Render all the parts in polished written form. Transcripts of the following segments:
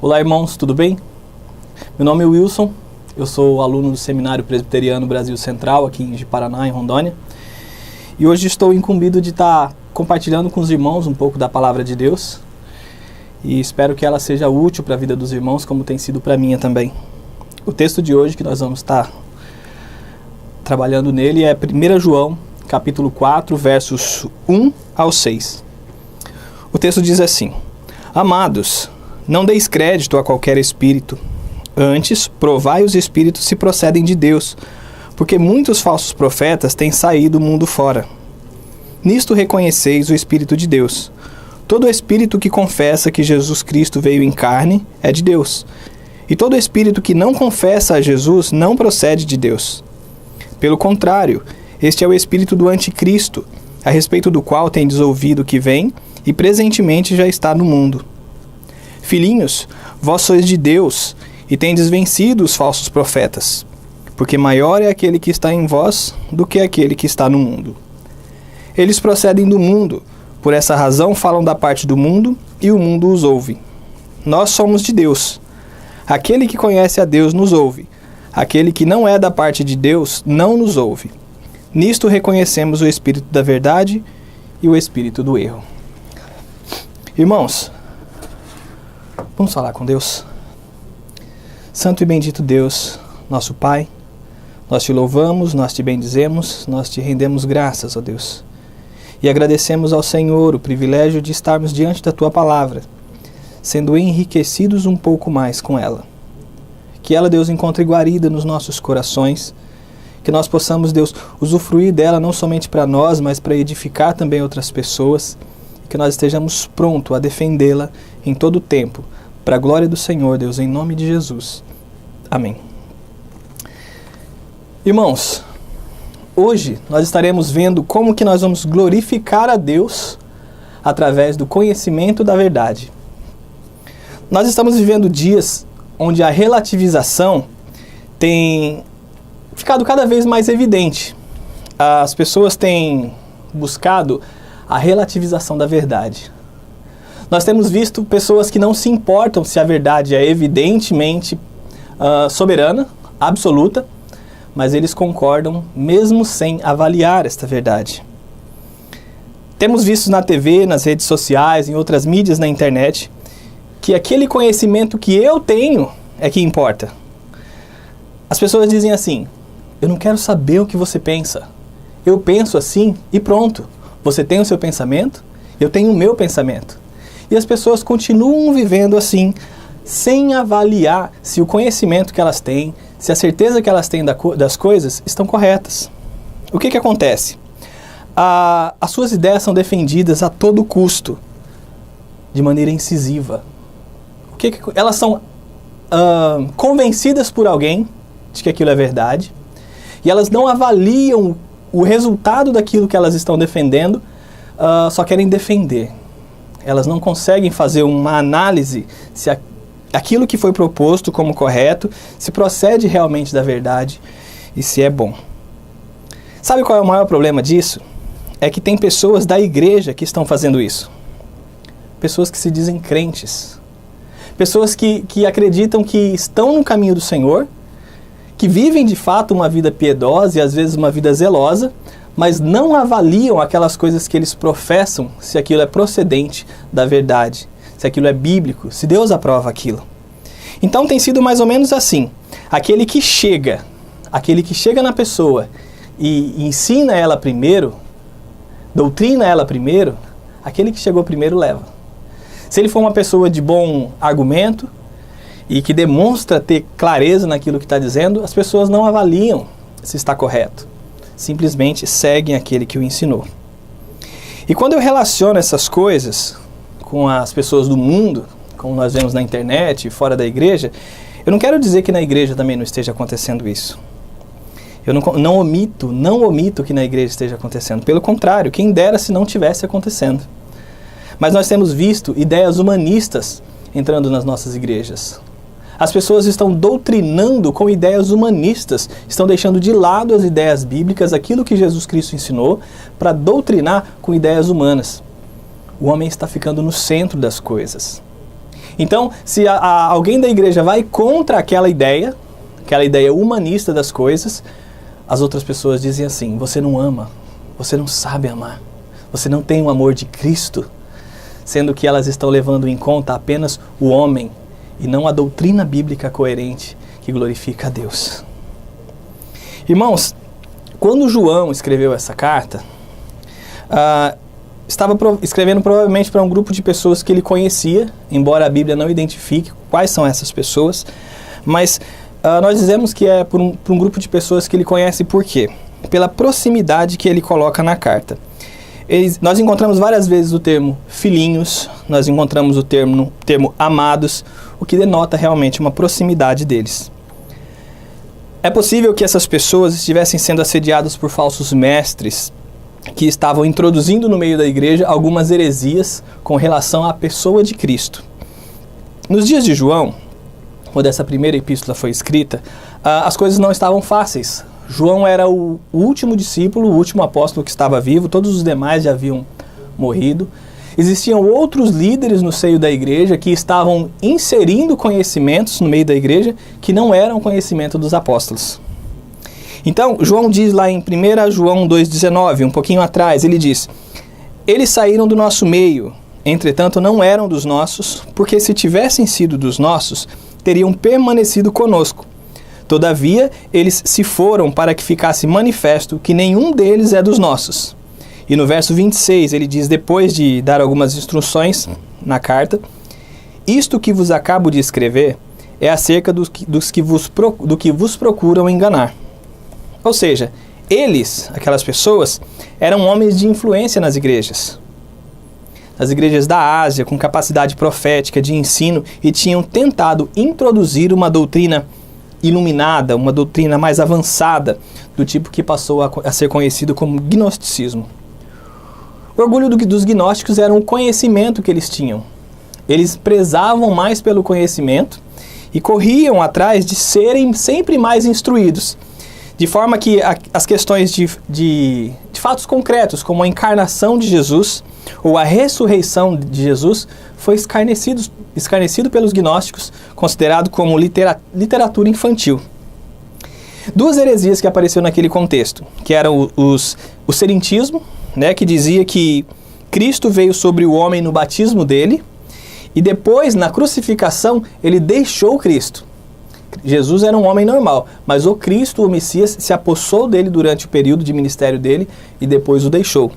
Olá, irmãos, tudo bem? Meu nome é Wilson, eu sou aluno do Seminário Presbiteriano Brasil Central, aqui em Paraná, em Rondônia. E hoje estou incumbido de estar compartilhando com os irmãos um pouco da Palavra de Deus. E espero que ela seja útil para a vida dos irmãos, como tem sido para a minha também. O texto de hoje que nós vamos estar trabalhando nele é 1 João, capítulo 4, versos 1 ao 6. O texto diz assim: Amados, não deis crédito a qualquer espírito. Antes, provai os espíritos se procedem de Deus, porque muitos falsos profetas têm saído do mundo fora. Nisto reconheceis o Espírito de Deus. Todo espírito que confessa que Jesus Cristo veio em carne é de Deus. E todo espírito que não confessa a Jesus não procede de Deus. Pelo contrário, este é o espírito do anticristo, a respeito do qual tendes ouvido que vem e presentemente já está no mundo. Filhinhos, vós sois de Deus e tendes vencido os falsos profetas, porque maior é aquele que está em vós do que aquele que está no mundo. Eles procedem do mundo, por essa razão falam da parte do mundo e o mundo os ouve. Nós somos de Deus. Aquele que conhece a Deus nos ouve. Aquele que não é da parte de Deus não nos ouve. Nisto reconhecemos o espírito da verdade e o espírito do erro. Irmãos, vamos falar com Deus? Santo e bendito Deus, nosso Pai, nós te louvamos, nós te bendizemos, nós te rendemos graças, ó Deus. E agradecemos ao Senhor o privilégio de estarmos diante da Tua Palavra, sendo enriquecidos um pouco mais com ela. Que ela, Deus, encontre guarida nos nossos corações, que nós possamos, Deus, usufruir dela não somente para nós, mas para edificar também outras pessoas, que nós estejamos prontos a defendê-la em todo o tempo, para a glória do Senhor, Deus, em nome de Jesus. Amém. Irmãos, hoje nós estaremos vendo como que nós vamos glorificar a Deus através do conhecimento da verdade. Nós estamos vivendo dias onde a relativização tem ficado cada vez mais evidente. As pessoas têm buscado a relativização da verdade. Nós temos visto pessoas que não se importam se a verdade é evidentemente soberana, absoluta, mas eles concordam mesmo sem avaliar esta verdade. Temos visto na TV, nas redes sociais, em outras mídias na internet, que aquele conhecimento que eu tenho é que importa. As pessoas dizem assim: eu não quero saber o que você pensa. Eu penso assim e pronto. Você tem o seu pensamento, eu tenho o meu pensamento. E as pessoas continuam vivendo assim, sem avaliar se o conhecimento que elas têm, se a certeza que elas têm das coisas estão corretas. O que acontece? As suas ideias são defendidas a todo custo, de maneira incisiva. Elas são convencidas por alguém de que aquilo é verdade, e elas não avaliam o resultado daquilo que elas estão defendendo, só querem defender. Elas não conseguem fazer uma análise se aquilo que foi proposto como correto, se procede realmente da verdade e se é bom. Sabe qual é o maior problema disso? É que tem pessoas da igreja que estão fazendo isso. Pessoas que se dizem crentes. Pessoas que acreditam que estão no caminho do Senhor, que vivem de fato uma vida piedosa e às vezes uma vida zelosa, mas não avaliam aquelas coisas que eles professam, se aquilo é procedente da verdade, se aquilo é bíblico, se Deus aprova aquilo. Então tem sido mais ou menos assim: aquele que chega na pessoa e ensina ela primeiro, doutrina ela primeiro, aquele que chegou primeiro leva. Se ele for uma pessoa de bom argumento e que demonstra ter clareza naquilo que está dizendo, as pessoas não avaliam se está correto. Simplesmente seguem aquele que o ensinou. E quando eu relaciono essas coisas com as pessoas do mundo, como nós vemos na internet e fora da igreja, eu não quero dizer que na igreja também não esteja acontecendo isso. Eu não omito que na igreja esteja acontecendo. Pelo contrário, quem dera se não tivesse acontecendo. Mas nós temos visto ideias humanistas entrando nas nossas igrejas. As pessoas estão doutrinando com ideias humanistas, estão deixando de lado as ideias bíblicas, aquilo que Jesus Cristo ensinou, para doutrinar com ideias humanas. O homem está ficando no centro das coisas. Então, se alguém da igreja vai contra aquela ideia humanista das coisas, as outras pessoas dizem assim: você não ama, você não sabe amar, você não tem o amor de Cristo, sendo que elas estão levando em conta apenas o homem e não a doutrina bíblica coerente que glorifica a Deus. Irmãos, quando João escreveu essa carta, estava escrevendo provavelmente para um grupo de pessoas que ele conhecia, embora a Bíblia não identifique quais são essas pessoas, mas nós dizemos que é por um grupo de pessoas que ele conhece. Por quê? Pela proximidade que ele coloca na carta. Nós encontramos várias vezes o termo filhinhos, nós encontramos o termo amados, o que denota realmente uma proximidade deles. É possível que essas pessoas estivessem sendo assediadas por falsos mestres que estavam introduzindo no meio da igreja algumas heresias com relação à pessoa de Cristo. Nos dias de João, quando essa primeira epístola foi escrita, as coisas não estavam fáceis. João era o último discípulo, o último apóstolo que estava vivo, todos os demais já haviam morrido. Existiam outros líderes no seio da igreja que estavam inserindo conhecimentos no meio da igreja que não eram conhecimento dos apóstolos. Então, João diz lá em 1 João 2,19, um pouquinho atrás, ele diz: eles saíram do nosso meio, entretanto não eram dos nossos, porque se tivessem sido dos nossos, teriam permanecido conosco. Todavia, eles se foram para que ficasse manifesto que nenhum deles é dos nossos. E no verso 26, ele diz, depois de dar algumas instruções na carta: isto que vos acabo de escrever é acerca do que vos procuram enganar. Ou seja, eles, aquelas pessoas, eram homens de influência nas igrejas. Nas igrejas da Ásia, com capacidade profética de ensino, e tinham tentado introduzir uma doutrina iluminada, uma doutrina mais avançada, do tipo que passou a ser conhecido como gnosticismo. O orgulho dos gnósticos era um conhecimento que eles tinham. Eles prezavam mais pelo conhecimento e corriam atrás de serem sempre mais instruídos, de forma que as questões de fatos concretos, como a encarnação de Jesus ou a ressurreição de Jesus, foi escarnecido pelos gnósticos, considerado como literatura infantil. Duas heresias que apareceram naquele contexto, que eram o serentismo, né, que dizia que Cristo veio sobre o homem no batismo dele, e depois, na crucificação, ele deixou Cristo. Jesus era um homem normal, mas o Cristo, o Messias, se apossou dele durante o período de ministério dele e depois o deixou.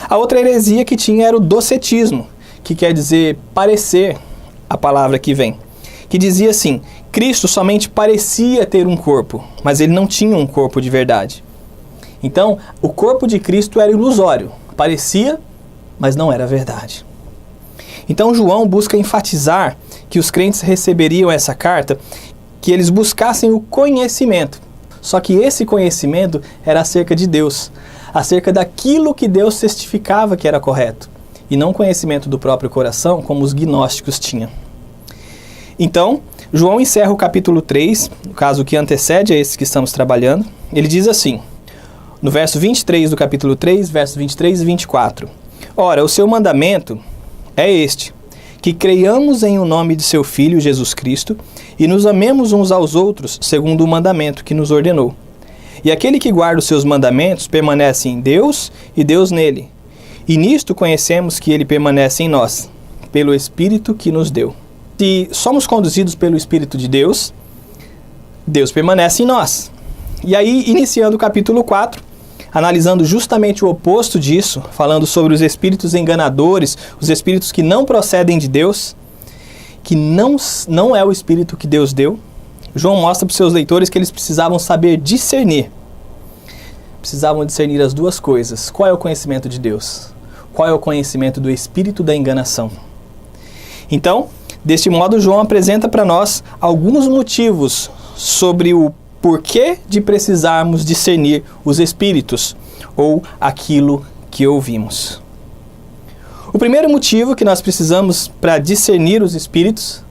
A outra heresia que tinha era o docetismo, que quer dizer parecer, a palavra que vem, que dizia assim: Cristo somente parecia ter um corpo, mas ele não tinha um corpo de verdade. Então, o corpo de Cristo era ilusório, parecia, mas não era verdade. Então, João busca enfatizar que os crentes receberiam essa carta, que eles buscassem o conhecimento. Só que esse conhecimento era acerca de Deus, acerca daquilo que Deus testificava que era correto, e não conhecimento do próprio coração, como os gnósticos tinham. Então, João encerra o capítulo 3, no caso que antecede a esse que estamos trabalhando. Ele diz assim, no verso 23 do capítulo 3, versos 23 e 24: ora, o seu mandamento é este, que creiamos em o nome de seu Filho Jesus Cristo e nos amemos uns aos outros segundo o mandamento que nos ordenou. E aquele que guarda os seus mandamentos permanece em Deus e Deus nele. E nisto conhecemos que ele permanece em nós, pelo Espírito que nos deu. Se somos conduzidos pelo Espírito de Deus, Deus permanece em nós. E aí, iniciando o capítulo 4, analisando justamente o oposto disso, falando sobre os espíritos enganadores, os espíritos que não procedem de Deus, que não é o espírito que Deus deu, João mostra para os seus leitores que eles precisavam saber discernir. Precisavam discernir as duas coisas. Qual é o conhecimento de Deus? Qual é o conhecimento do espírito da enganação? Então, deste modo, João apresenta para nós alguns motivos sobre o porquê de precisarmos discernir os espíritos, ou aquilo que ouvimos. O primeiro motivo que nós precisamos para discernir os espíritos,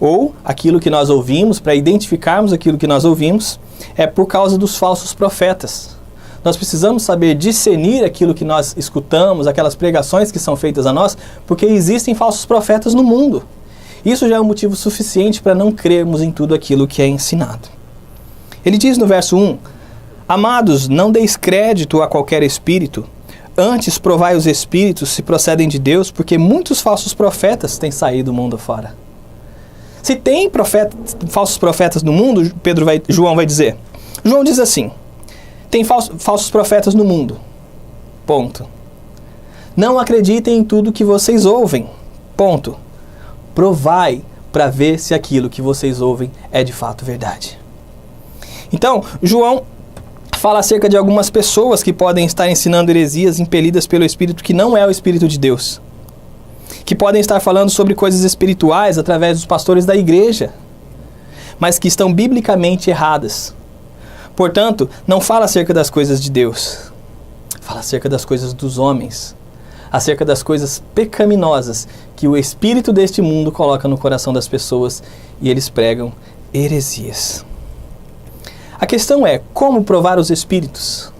ou aquilo que nós ouvimos, para identificarmos aquilo que nós ouvimos, é por causa dos falsos profetas. Nós precisamos saber discernir aquilo que nós escutamos, aquelas pregações que são feitas a nós, porque existem falsos profetas no mundo. Isso já é um motivo suficiente para não crermos em tudo aquilo que é ensinado. Ele diz no verso 1, amados, não deis crédito a qualquer espírito, antes provai os espíritos se procedem de Deus, porque muitos falsos profetas têm saído do mundo fora. Se tem falsos profetas no mundo, João vai dizer. João diz assim, tem falsos profetas no mundo. Ponto. Não acreditem em tudo que vocês ouvem. Ponto. Provai para ver se aquilo que vocês ouvem é de fato verdade. Então, João fala acerca de algumas pessoas que podem estar ensinando heresias impelidas pelo Espírito que não é o Espírito de Deus. Que podem estar falando sobre coisas espirituais através dos pastores da igreja, mas que estão biblicamente erradas. Portanto, não fala acerca das coisas de Deus. Fala acerca das coisas dos homens. Acerca das coisas pecaminosas que o espírito deste mundo coloca no coração das pessoas e eles pregam heresias. A questão é, como provar os espíritos?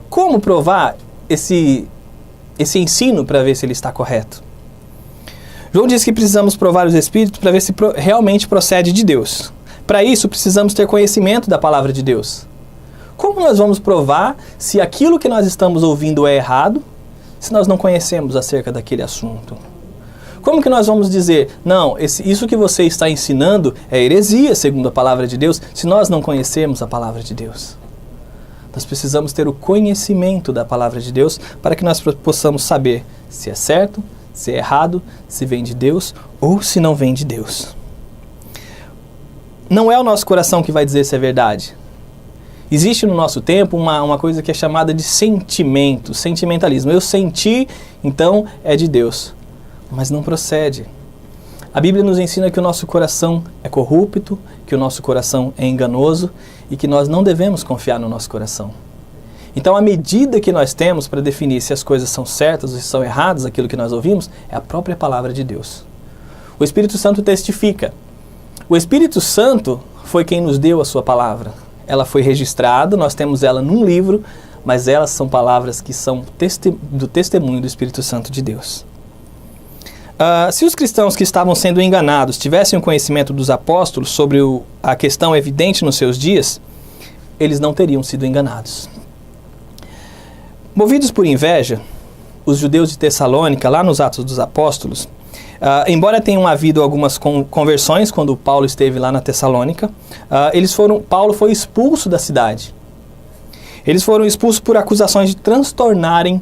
Como provar esse ensino para ver se ele está correto? João diz que precisamos provar os espíritos para ver se realmente procede de Deus. Para isso, precisamos ter conhecimento da palavra de Deus. Como nós vamos provar se aquilo que nós estamos ouvindo é errado, se nós não conhecemos acerca daquele assunto? Como que nós vamos dizer, não, isso que você está ensinando é heresia, segundo a palavra de Deus, se nós não conhecermos a palavra de Deus? Nós precisamos ter o conhecimento da palavra de Deus para que nós possamos saber se é certo, se é errado, se vem de Deus ou se não vem de Deus. Não é o nosso coração que vai dizer se é verdade. Existe no nosso tempo uma coisa que é chamada de sentimento, sentimentalismo. Eu senti, então é de Deus. Mas não procede. A Bíblia nos ensina que o nosso coração é corrupto, que o nosso coração é enganoso e que nós não devemos confiar no nosso coração. Então a medida que nós temos para definir se as coisas são certas ou se são erradas, aquilo que nós ouvimos, é a própria palavra de Deus. O Espírito Santo testifica. O Espírito Santo foi quem nos deu a sua palavra. Ela foi registrada, nós temos ela num livro, mas elas são palavras que são do testemunho do Espírito Santo de Deus. Se os cristãos que estavam sendo enganados tivessem o conhecimento dos apóstolos sobre a questão evidente nos seus dias, eles não teriam sido enganados. Movidos por inveja, os judeus de Tessalônica, lá nos Atos dos Apóstolos, embora tenham havido algumas conversões quando Paulo esteve lá na Tessalônica, Paulo foi expulso da cidade. Eles foram expulsos por acusações de transtornarem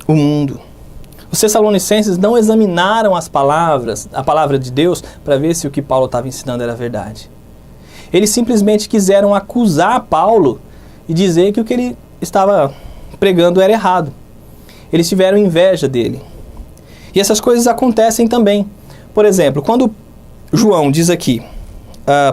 o mundo. Os tessalonicenses não examinaram a palavra de Deus, para ver se o que Paulo estava ensinando era verdade. Eles simplesmente quiseram acusar Paulo e dizer que o que ele estava pregando era errado. Eles tiveram inveja dele. E essas coisas acontecem também. Por exemplo, quando João diz aqui,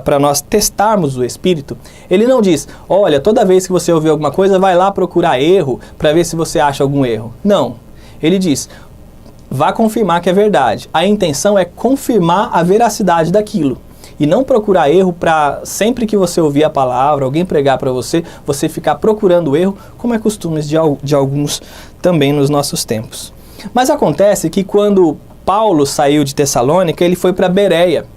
para nós testarmos o Espírito, ele não diz, olha, toda vez que você ouvir alguma coisa, vai lá procurar erro para ver se você acha algum erro. Não. Ele diz, vá confirmar que é verdade. A intenção é confirmar a veracidade daquilo. E não procurar erro para sempre que você ouvir a palavra, alguém pregar para você, você ficar procurando erro, como é costume de alguns também nos nossos tempos. Mas acontece que quando Paulo saiu de Tessalônica, ele foi para Bereia.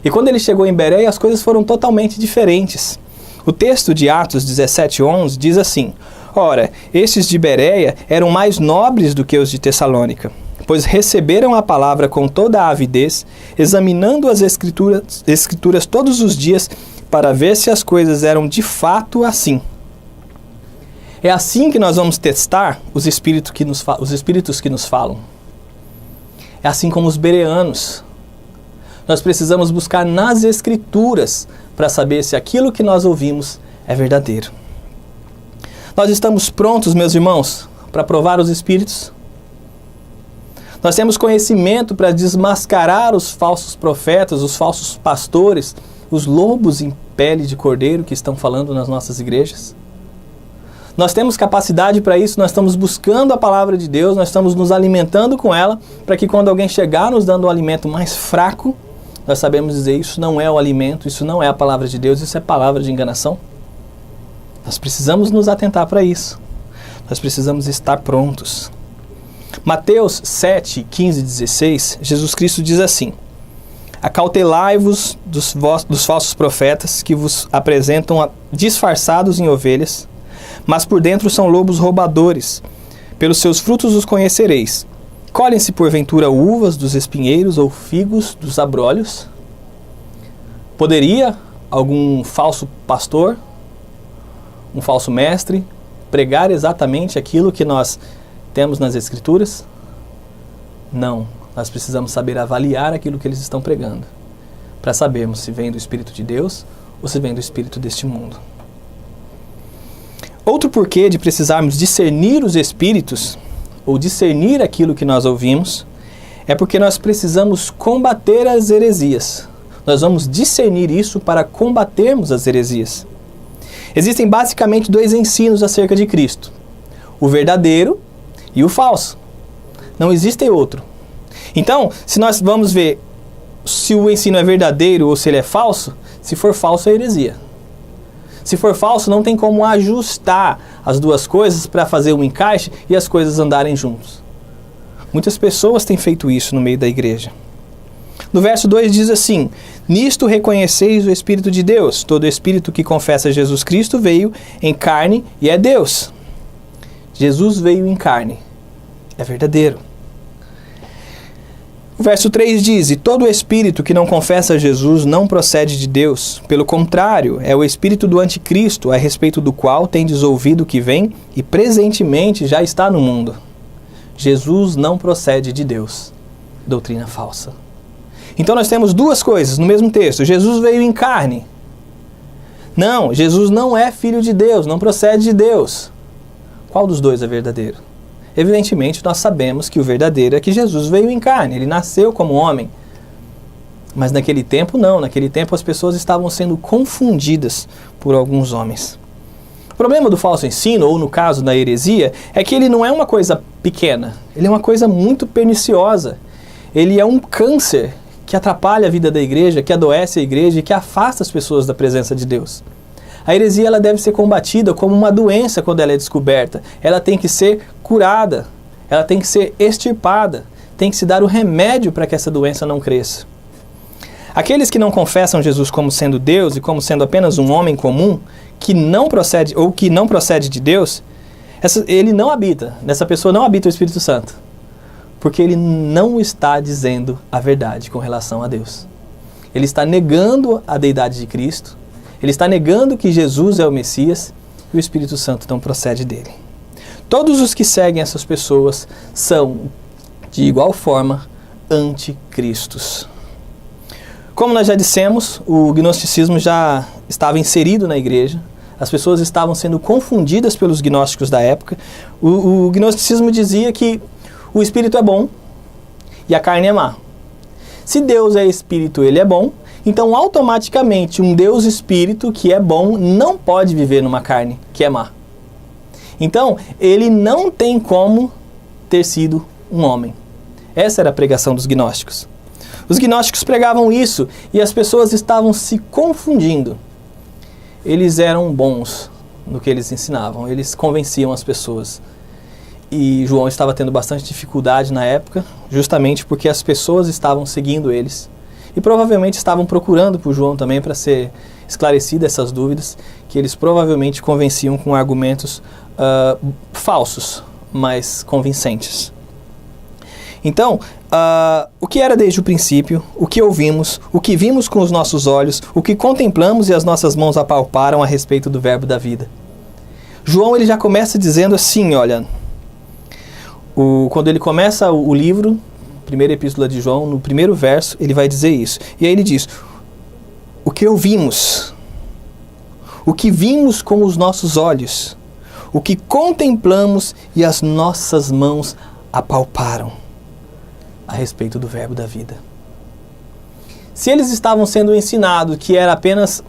E quando ele chegou em Bereia, as coisas foram totalmente diferentes. O texto de Atos 17:11 diz assim, ora, estes de Bereia eram mais nobres do que os de Tessalônica, pois receberam a palavra com toda a avidez, examinando as escrituras todos os dias para ver se as coisas eram de fato assim. É assim que nós vamos testar os espíritos que nos falam. É assim como os bereanos. Nós precisamos buscar nas escrituras para saber se aquilo que nós ouvimos é verdadeiro. Nós estamos prontos, meus irmãos, para provar os espíritos? Nós temos conhecimento para desmascarar os falsos profetas, os falsos pastores, os lobos em pele de cordeiro que estão falando nas nossas igrejas? Nós temos capacidade para isso, nós estamos buscando a palavra de Deus, nós estamos nos alimentando com ela, para que quando alguém chegar nos dando um alimento mais fraco, nós sabemos dizer, isso não é o alimento, isso não é a palavra de Deus, isso é palavra de enganação. Nós precisamos nos atentar para isso. Nós precisamos estar prontos. Mateus 7, 15 e 16, Jesus Cristo diz assim, Acautelai-vos dos falsos profetas que vos apresentam disfarçados em ovelhas, mas por dentro são lobos roubadores. Pelos seus frutos os conhecereis. Colhem-se porventura uvas dos espinheiros ou figos dos abrolhos? Poderia algum falso pastor, um falso mestre, pregar exatamente aquilo que nós temos nas Escrituras? Não. Nós precisamos saber avaliar aquilo que eles estão pregando, para sabermos se vem do Espírito de Deus ou se vem do Espírito deste mundo. Outro porquê de precisarmos discernir os Espíritos, ou discernir aquilo que nós ouvimos, é porque nós precisamos combater as heresias. Nós vamos discernir isso para combatermos as heresias. Existem basicamente dois ensinos acerca de Cristo: o verdadeiro e o falso. Não existe outro. Então, se nós vamos ver se o ensino é verdadeiro ou se ele é falso, se for falso é heresia. Se for falso, não tem como ajustar as duas coisas para fazer um encaixe e as coisas andarem juntos. Muitas pessoas têm feito isso no meio da igreja. No verso 2 diz assim: nisto reconheceis o Espírito de Deus. Todo Espírito que confessa Jesus Cristo veio em carne e é Deus. Jesus veio em carne. É verdadeiro. O verso 3 diz: e todo espírito que não confessa Jesus não procede de Deus. Pelo contrário, é o espírito do anticristo, a respeito do qual tendes ouvido que vem e presentemente já está no mundo. Jesus não procede de Deus. Doutrina falsa. Então nós temos duas coisas no mesmo texto. Jesus veio em carne. Não, Jesus não é filho de Deus, não procede de Deus. Qual dos dois é verdadeiro? Evidentemente, nós sabemos que o verdadeiro é que Jesus veio em carne, ele nasceu como homem. Mas naquele tempo não, naquele tempo as pessoas estavam sendo confundidas por alguns homens. O problema do falso ensino, ou no caso da heresia, é que ele não é uma coisa pequena, ele é uma coisa muito perniciosa. Ele é um câncer que atrapalha a vida da igreja, que adoece a igreja e que afasta as pessoas da presença de Deus. A heresia ela deve ser combatida como uma doença quando ela é descoberta. Ela tem que ser curada, ela tem que ser extirpada, tem que se dar o remédio para que essa doença não cresça. Aqueles que não confessam Jesus como sendo Deus e como sendo apenas um homem comum, que não procede ou que não procede de Deus, ele não habita, nessa pessoa não habita o Espírito Santo, porque ele não está dizendo a verdade com relação a Deus. Ele está negando a deidade de Cristo, ele está negando que Jesus é o Messias e o Espírito Santo não procede dele. Todos os que seguem essas pessoas são, de igual forma, anticristos. Como nós já dissemos, o gnosticismo já estava inserido na igreja, as pessoas estavam sendo confundidas pelos gnósticos da época. O gnosticismo dizia que o Espírito é bom e a carne é má. Se Deus é Espírito, ele é bom. Então, automaticamente, um Deus Espírito que é bom não pode viver numa carne que é má. Então, ele não tem como ter sido um homem. Essa era a pregação dos gnósticos. Os gnósticos pregavam isso e as pessoas estavam se confundindo. Eles eram bons no que eles ensinavam, eles convenciam as pessoas. E João estava tendo bastante dificuldade na época, justamente porque as pessoas estavam seguindo eles. E provavelmente estavam procurando por João também para ser esclarecidas essas dúvidas, que eles provavelmente convenciam com argumentos falsos, mas convincentes. Então, o que era desde o princípio, o que ouvimos, o que vimos com os nossos olhos, o que contemplamos e as nossas mãos apalparam a respeito do verbo da vida. João ele já começa dizendo assim, olha, quando ele começa o livro, primeira epístola de João, no primeiro verso, ele vai dizer isso. E aí ele diz, o que ouvimos, o que vimos com os nossos olhos, o que contemplamos e as nossas mãos apalparam a respeito do verbo da vida. Se eles estavam sendo ensinados que era apenas,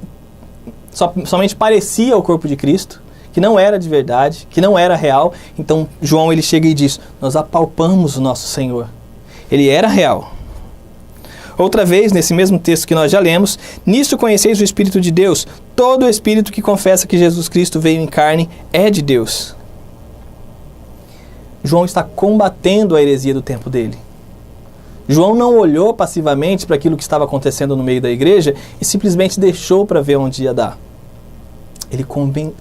somente parecia o corpo de Cristo, que não era de verdade, que não era real, então João ele chega e diz, nós apalpamos o nosso Senhor. Ele era real. Outra vez, nesse mesmo texto que nós já lemos, nisto conheceis o Espírito de Deus. Todo espírito que confessa que Jesus Cristo veio em carne é de Deus. João está combatendo a heresia do tempo dele. João não olhou passivamente para aquilo que estava acontecendo no meio da igreja e simplesmente deixou para ver onde ia dar. Ele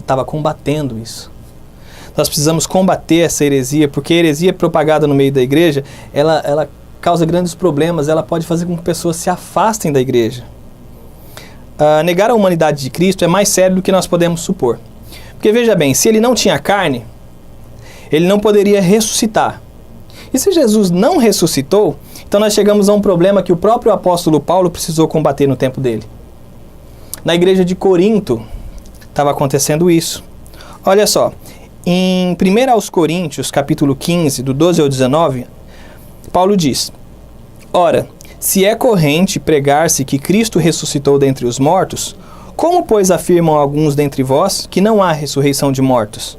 estava combatendo isso. Nós precisamos combater essa heresia, porque a heresia propagada no meio da igreja, ela causa grandes problemas, ela pode fazer com que pessoas se afastem da igreja. Negar a humanidade de Cristo é mais sério do que nós podemos supor. Porque veja bem, se ele não tinha carne, ele não poderia ressuscitar. E se Jesus não ressuscitou, então nós chegamos a um problema que o próprio apóstolo Paulo precisou combater no tempo dele. Na igreja de Corinto estava acontecendo isso. Olha só, em 1 aos Coríntios, capítulo 15, do 12 ao 19, Paulo diz: Ora, se é corrente pregar-se que Cristo ressuscitou dentre os mortos, como, pois, afirmam alguns dentre vós que não há ressurreição de mortos?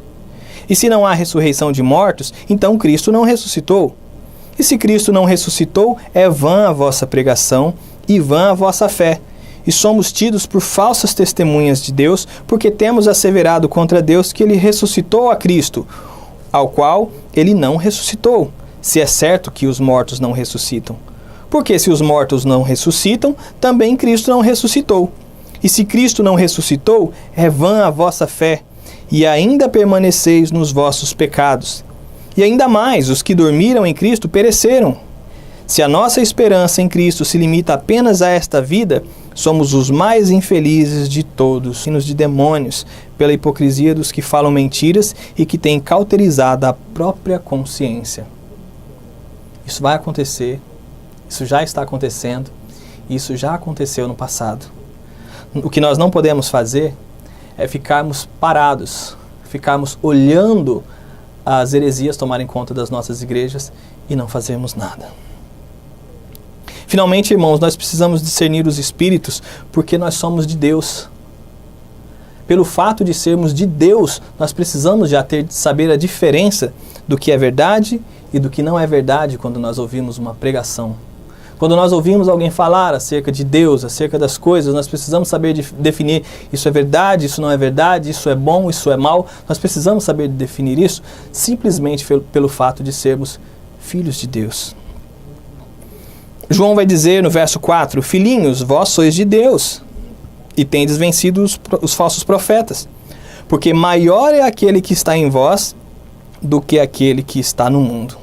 E se não há ressurreição de mortos, então Cristo não ressuscitou. E se Cristo não ressuscitou, é vã a vossa pregação e vã a vossa fé. E somos tidos por falsas testemunhas de Deus, porque temos asseverado contra Deus que ele ressuscitou a Cristo, ao qual ele não ressuscitou, se é certo que os mortos não ressuscitam. Porque se os mortos não ressuscitam, também Cristo não ressuscitou. E se Cristo não ressuscitou, é vã a vossa fé, e ainda permaneceis nos vossos pecados. E ainda mais, os que dormiram em Cristo pereceram. Se a nossa esperança em Cristo se limita apenas a esta vida, somos os mais infelizes de todos, filhos de demônios, pela hipocrisia dos que falam mentiras e que têm cauterizado a própria consciência. Isso vai acontecer, isso já está acontecendo, e isso já aconteceu no passado. O que nós não podemos fazer é ficarmos parados, ficarmos olhando as heresias tomarem conta das nossas igrejas e não fazermos nada. Finalmente, irmãos, nós precisamos discernir os espíritos porque nós somos de Deus. Pelo fato de sermos de Deus, nós precisamos já saber a diferença do que é verdade e do que não é verdade quando nós ouvimos uma pregação. Quando nós ouvimos alguém falar acerca de Deus, acerca das coisas, nós precisamos saber definir isso é verdade, isso não é verdade, isso é bom, isso é mal. Nós precisamos saber definir isso simplesmente pelo fato de sermos filhos de Deus. João vai dizer no verso 4, Filhinhos, vós sois de Deus e tendes vencido os falsos profetas, porque maior é aquele que está em vós do que aquele que está no mundo.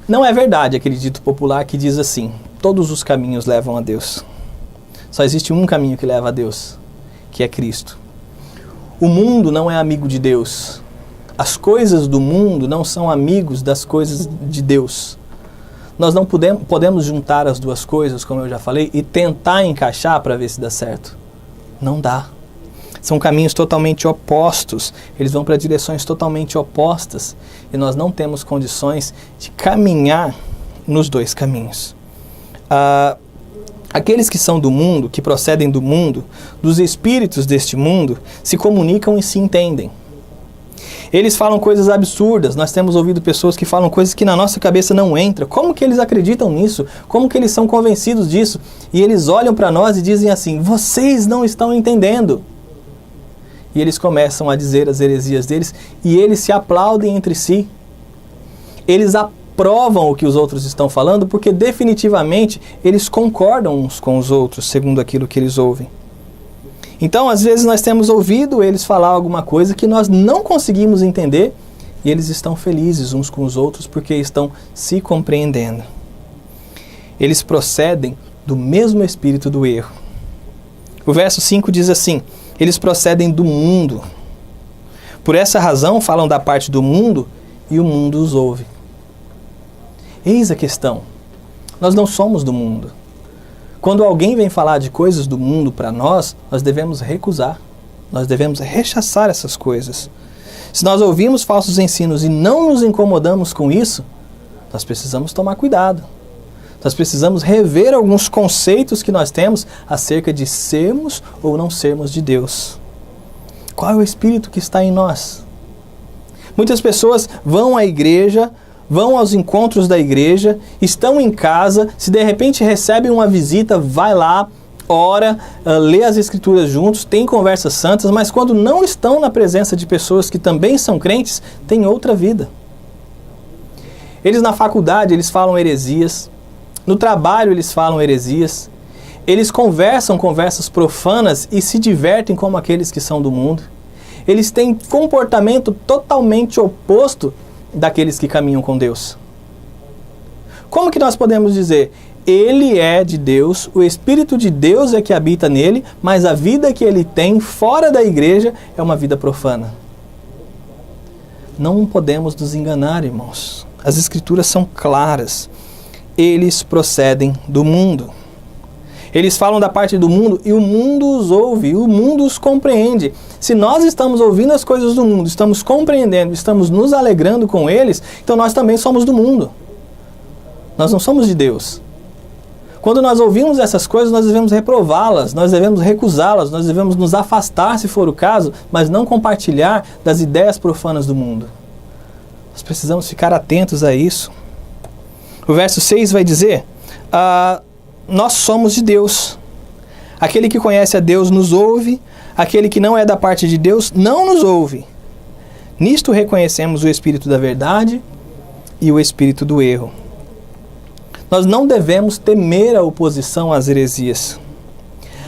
Não é verdade aquele dito popular que diz assim, todos os caminhos levam a Deus. Só existe um caminho que leva a Deus, que é Cristo. O mundo não é amigo de Deus. As coisas do mundo não são amigos das coisas de Deus. Nós não podemos juntar as duas coisas, como eu já falei, e tentar encaixar para ver se dá certo. Não dá. São caminhos totalmente opostos, eles vão para direções totalmente opostas e nós não temos condições de caminhar nos dois caminhos. Aqueles que são do mundo, que procedem do mundo, dos espíritos deste mundo, se comunicam e se entendem. Eles falam coisas absurdas, nós temos ouvido pessoas que falam coisas que na nossa cabeça não entram. Como que eles acreditam nisso? Como que eles são convencidos disso? E eles olham para nós e dizem assim, vocês não estão entendendo. E eles começam a dizer as heresias deles e eles se aplaudem entre si. Eles aprovam o que os outros estão falando porque definitivamente eles concordam uns com os outros, segundo aquilo que eles ouvem. Então, às vezes nós temos ouvido eles falar alguma coisa que nós não conseguimos entender e eles estão felizes uns com os outros porque estão se compreendendo. Eles procedem do mesmo espírito do erro. O verso 5 diz assim, eles procedem do mundo. Por essa razão falam da parte do mundo e o mundo os ouve. Eis a questão. Nós não somos do mundo. Quando alguém vem falar de coisas do mundo para nós, nós devemos recusar. Nós devemos rechaçar essas coisas. Se nós ouvimos falsos ensinos e não nos incomodamos com isso, nós precisamos tomar cuidado. Nós precisamos rever alguns conceitos que nós temos acerca de sermos ou não sermos de Deus. Qual é o Espírito que está em nós? Muitas pessoas vão à igreja, vão aos encontros da igreja, estão em casa, se de repente recebem uma visita, vai lá, ora, lê as escrituras juntos, tem conversas santas, mas quando não estão na presença de pessoas que também são crentes, têm outra vida. Eles na faculdade, eles falam heresias. No trabalho, eles falam heresias. Eles conversam conversas profanas e se divertem como aqueles que são do mundo. Eles têm comportamento totalmente oposto daqueles que caminham com Deus. Como que nós podemos dizer? Ele é de Deus, o Espírito de Deus é que habita nele, mas a vida que ele tem fora da igreja é uma vida profana. Não podemos nos enganar, irmãos. As Escrituras são claras. Eles procedem do mundo. Eles falam da parte do mundo e o mundo os ouve, o mundo os compreende. Se nós estamos ouvindo as coisas do mundo, estamos compreendendo, estamos nos alegrando com eles, então nós também somos do mundo. Nós não somos de Deus. Quando nós ouvimos essas coisas, nós devemos reprová-las, nós devemos recusá-las, nós devemos nos afastar, se for o caso, mas não compartilhar das ideias profanas do mundo. Nós precisamos ficar atentos a isso. O verso 6 vai dizer, nós somos de Deus. Aquele que conhece a Deus nos ouve, aquele que não é da parte de Deus não nos ouve. Nisto reconhecemos o espírito da verdade e o espírito do erro. Nós não devemos temer a oposição às heresias.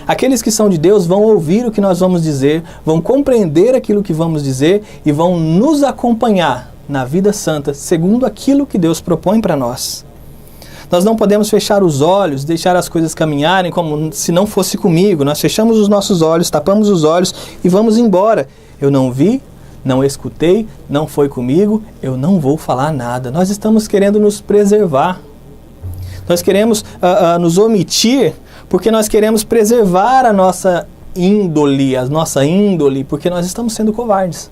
Aqueles que são de Deus vão ouvir o que nós vamos dizer, vão compreender aquilo que vamos dizer e vão nos acompanhar na vida santa, segundo aquilo que Deus propõe para nós. Nós não podemos fechar os olhos, deixar as coisas caminharem como se não fosse comigo. Nós fechamos os nossos olhos, tapamos os olhos e vamos embora. Eu não vi, não escutei, não foi comigo, eu não vou falar nada. Nós estamos querendo nos preservar. Nós queremos nos omitir porque nós queremos preservar a nossa índole, porque nós estamos sendo covardes.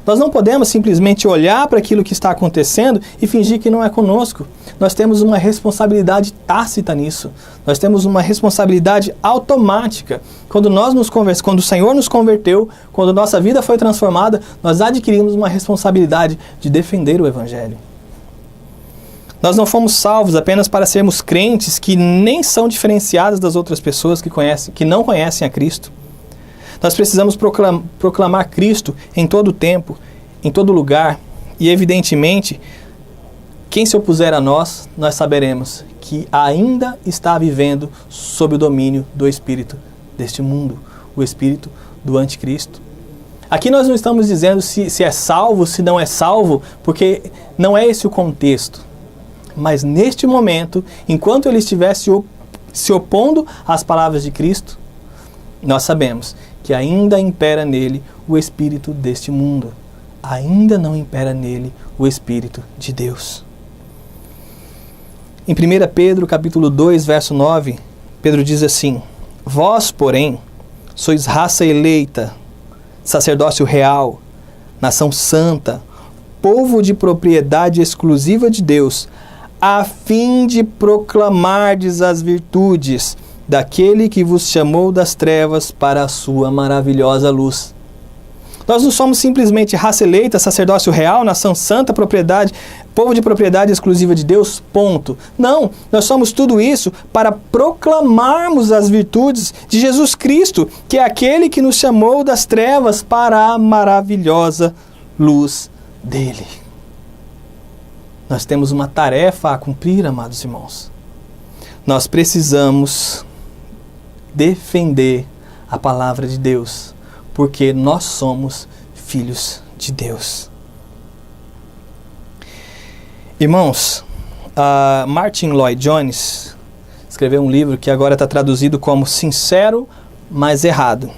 Nós não podemos simplesmente olhar para aquilo que está acontecendo e fingir que não é conosco. Nós temos uma responsabilidade tácita nisso. Nós temos uma responsabilidade automática. Quando o Senhor nos converteu, quando nossa vida foi transformada, nós adquirimos uma responsabilidade de defender o Evangelho. Nós não fomos salvos apenas para sermos crentes que nem são diferenciados das outras pessoas que não conhecem a Cristo. Nós precisamos proclamar Cristo em todo tempo, em todo lugar. E, evidentemente, quem se opuser a nós, nós saberemos que ainda está vivendo sob o domínio do espírito deste mundo, o espírito do anticristo. Aqui nós não estamos dizendo se é salvo, se não é salvo, porque não é esse o contexto. Mas neste momento, enquanto ele estivesse se opondo às palavras de Cristo, nós sabemos que ainda impera nele o espírito deste mundo. Ainda não impera nele o espírito de Deus. Em 1 Pedro, capítulo 2, verso 9, Pedro diz assim: Vós, porém, sois raça eleita, sacerdócio real, nação santa, povo de propriedade exclusiva de Deus, a fim de proclamardes as virtudes daquele que vos chamou das trevas para a sua maravilhosa luz. Nós não somos simplesmente raça eleita, sacerdócio real, nação santa, povo de propriedade exclusiva de Deus, ponto. Não, nós somos tudo isso para proclamarmos as virtudes de Jesus Cristo, que é aquele que nos chamou das trevas para a maravilhosa luz dele. Nós temos uma tarefa a cumprir, amados irmãos. Nós precisamos defender a palavra de Deus, porque nós somos filhos de Deus. Irmãos, Martin Lloyd-Jones escreveu um livro que agora está traduzido como Sincero, mas Errado.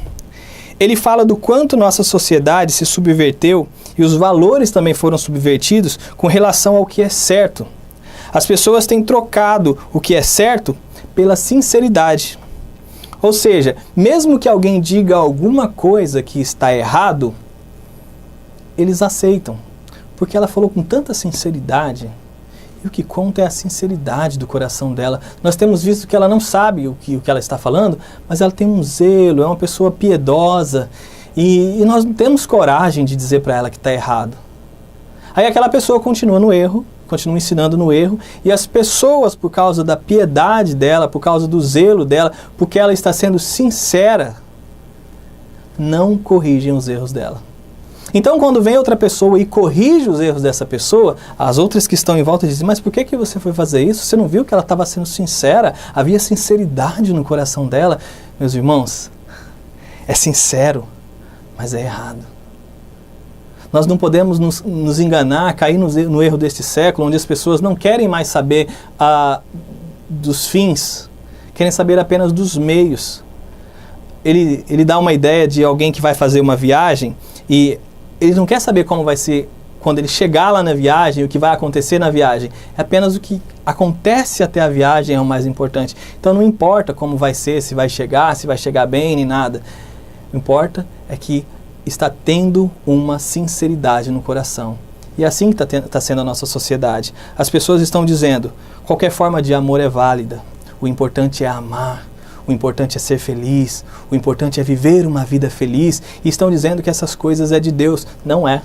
Ele fala do quanto nossa sociedade se subverteu e os valores também foram subvertidos com relação ao que é certo. As pessoas têm trocado o que é certo pela sinceridade. Ou seja, mesmo que alguém diga alguma coisa que está errado, eles aceitam, porque ela falou com tanta sinceridade. E o que conta é a sinceridade do coração dela. Nós temos visto que ela não sabe o que ela está falando, mas ela tem um zelo, é uma pessoa piedosa. E nós não temos coragem de dizer para ela que está errado. Aí aquela pessoa continua no erro, continua ensinando no erro, e as pessoas, por causa da piedade dela, por causa do zelo dela, porque ela está sendo sincera, não corrigem os erros dela. Então, quando vem outra pessoa e corrige os erros dessa pessoa, as outras que estão em volta dizem, mas por que você foi fazer isso? Você não viu que ela estava sendo sincera? Havia sinceridade no coração dela. Meus irmãos, é sincero, mas é errado. Nós não podemos nos enganar, cair no erro deste século, onde as pessoas não querem mais saber dos fins, querem saber apenas dos meios. Ele dá uma ideia de alguém que vai fazer uma viagem e ele não quer saber como vai ser quando ele chegar lá na viagem, o que vai acontecer na viagem. É apenas o que acontece até a viagem é o mais importante. Então não importa como vai ser, se vai chegar bem, nem nada. O que importa é que está tendo uma sinceridade no coração. E é assim que está sendo a nossa sociedade. As pessoas estão dizendo, qualquer forma de amor é válida. O importante é amar. O importante é ser feliz, o importante é viver uma vida feliz, e estão dizendo que essas coisas é de Deus. Não é.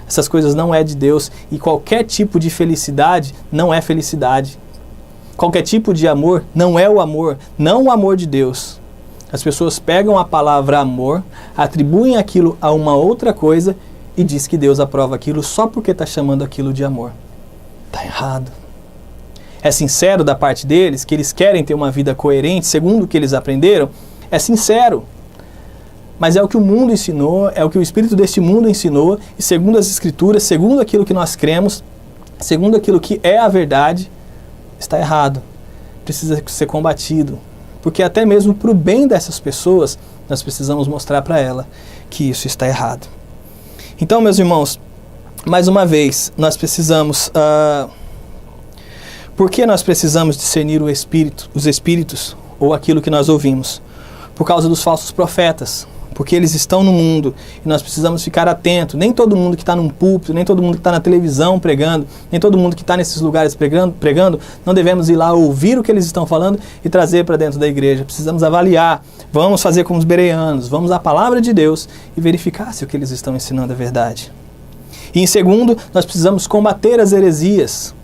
Essas coisas não é de Deus, e qualquer tipo de felicidade não é felicidade. Qualquer tipo de amor não é o amor, não o amor de Deus. As pessoas pegam a palavra amor, atribuem aquilo a uma outra coisa e diz que Deus aprova aquilo só porque está chamando aquilo de amor. Está errado. É sincero da parte deles, que eles querem ter uma vida coerente, segundo o que eles aprenderam, é sincero. Mas é o que o mundo ensinou, é o que o espírito deste mundo ensinou, e segundo as Escrituras, segundo aquilo que nós cremos, segundo aquilo que é a verdade, está errado. Precisa ser combatido. Porque até mesmo para o bem dessas pessoas, nós precisamos mostrar para ela que isso está errado. Então, meus irmãos, mais uma vez, nós precisamos... Por que nós precisamos discernir os espíritos ou aquilo que nós ouvimos? Por causa dos falsos profetas, porque eles estão no mundo e nós precisamos ficar atentos. Nem todo mundo que está num púlpito, nem todo mundo que está na televisão pregando, nem todo mundo que está nesses lugares pregando, não devemos ir lá ouvir o que eles estão falando e trazer para dentro da igreja. Precisamos avaliar, vamos fazer como os bereanos, vamos à palavra de Deus e verificar se o que eles estão ensinando é verdade. E em segundo, nós precisamos combater as heresias.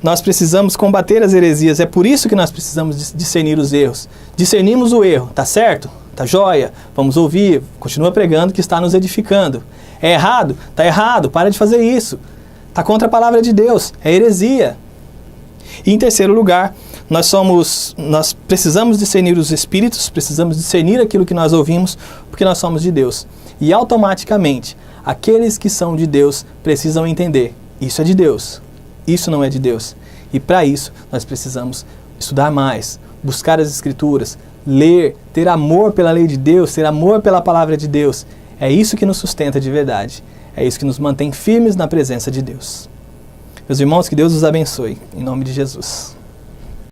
Nós precisamos combater as heresias. É por isso que nós precisamos discernir os erros. Discernimos o erro, tá certo? Tá jóia? Vamos ouvir, continua pregando que está nos edificando. É errado? Tá errado, para de fazer isso. Tá contra a palavra de Deus, é heresia. E em terceiro lugar, nós precisamos discernir os espíritos, precisamos discernir aquilo que nós ouvimos, porque nós somos de Deus. E automaticamente, aqueles que são de Deus precisam entender, isso é de Deus. Isso não é de Deus. E para isso, nós precisamos estudar mais, buscar as Escrituras, ler, ter amor pela lei de Deus, ter amor pela palavra de Deus. É isso que nos sustenta de verdade. É isso que nos mantém firmes na presença de Deus. Meus irmãos, que Deus os abençoe. Em nome de Jesus.